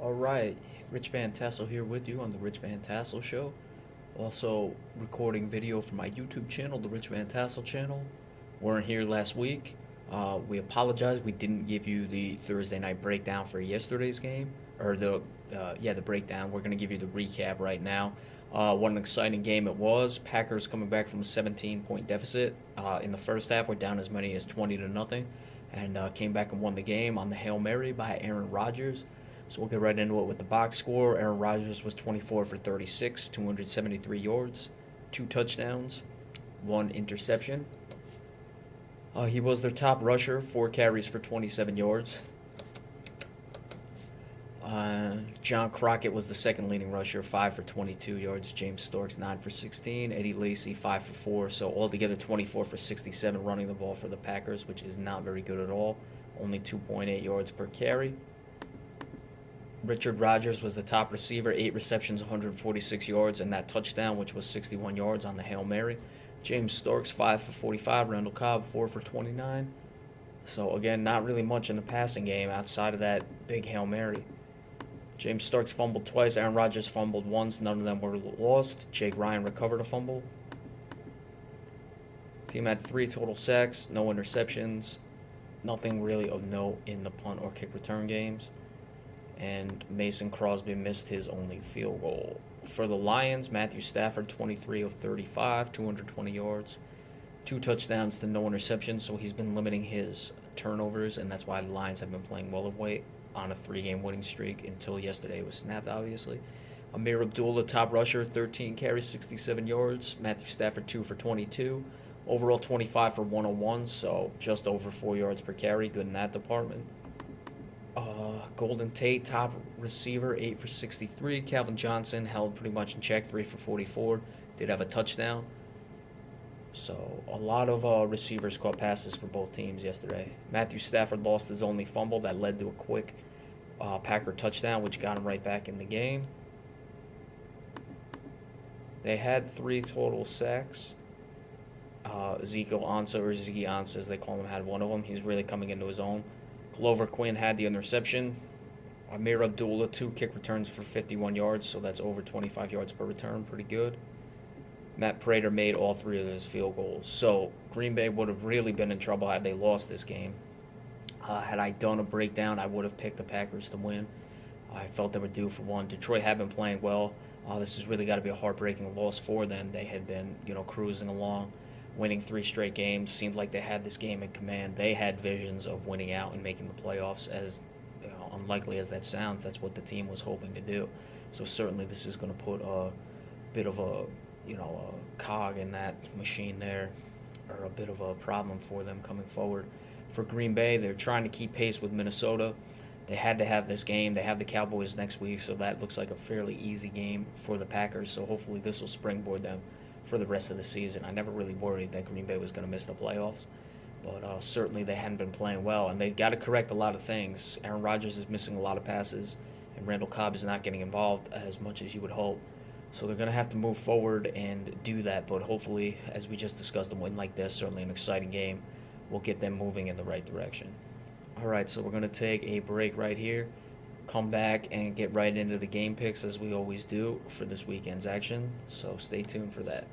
All right, Rich Van Tassel here with you on the Rich Van Tassel Show. Also recording video for my YouTube channel, the Rich Van Tassel channel. Weren't here last week. We apologize. We didn't give you the Thursday night breakdown for yesterday's game, or the breakdown. We're gonna give you the recap right now. What an exciting game it was. Packers coming back from a 17-point deficit in the first half. We're down as many as 20-0, and came back and won the game on the Hail Mary by Aaron Rodgers. So we'll get right into it with the box score. Aaron Rodgers was 24 for 36, 273 yards, 2 touchdowns, 1 interception. He was their top rusher, 4 carries for 27 yards. John Crockett was the second leading rusher, 5 for 22 yards. James Starks, 9 for 16. Eddie Lacy, 5 for 4. So altogether 24 for 67 running the ball for the Packers, which is not very good at all. Only 2.8 yards per carry. Richard Rodgers was the top receiver, 8 receptions, 146 yards, and that touchdown, which was 61 yards on the Hail Mary. James Starks, 5 for 45. Randall Cobb, 4 for 29. So, again, not really much in the passing game outside of that big Hail Mary. James Starks fumbled twice. Aaron Rodgers fumbled once. None of them were lost. Jake Ryan recovered a fumble. Team had 3 total sacks, no interceptions. Nothing really of note in the punt or kick return games. And Mason Crosby missed his only field goal. For the Lions, Matthew Stafford, 23 of 35, 220 yards, 2 touchdowns to no interceptions, so he's been limiting his turnovers, and that's why the Lions have been playing well of late on a 3-game winning streak until yesterday was snapped, obviously. Amir Abdullah, top rusher, 13 carries, 67 yards. Matthew Stafford, 2 for 22. Overall, 25 for 101, so just over 4 yards per carry. Good in that department. Golden Tate, top receiver, 8 for 63. Calvin Johnson held pretty much in check, 3 for 44. Did have a touchdown. So a lot of receivers caught passes for both teams yesterday. Matthew Stafford lost his only fumble. That led to a quick Packer touchdown, which got him right back in the game. They had 3 total sacks. Ezekiel Ansah, or Ziggy Ansah as they call him, had one of them. He's really coming into his own. Glover Quinn had the interception. Amir Abdullah, 2 kick returns for 51 yards, so that's over 25 yards per return. Pretty good. Matt Prater made all 3 of his field goals. So Green Bay would have really been in trouble had they lost this game. Had I done a breakdown, I would have picked the Packers to win. I felt they were due for one. Detroit had been playing well. This has really got to be a heartbreaking loss for them. They had been, cruising along, winning 3 straight games. Seemed like they had this game in command. They had visions of winning out and making the playoffs. As unlikely as that sounds, that's what the team was hoping to do. So certainly this is going to put a bit of a cog in that machine there, or a bit of a problem for them coming forward. For Green Bay, they're trying to keep pace with Minnesota. They had to have this game. They have the Cowboys next week, so that looks like a fairly easy game for the Packers. So hopefully this will springboard them for the rest of the season. I never really worried that Green Bay was going to miss the playoffs, but certainly they hadn't been playing well, and they got to correct a lot of things. Aaron Rodgers is missing a lot of passes, and Randall Cobb is not getting involved as much as you would hope. So they're going to have to move forward and do that, but hopefully, as we just discussed, a win like this, certainly an exciting game, will get them moving in the right direction. All right, so we're going to take a break right here, come back, and get right into the game picks as we always do for this weekend's action, so stay tuned for that.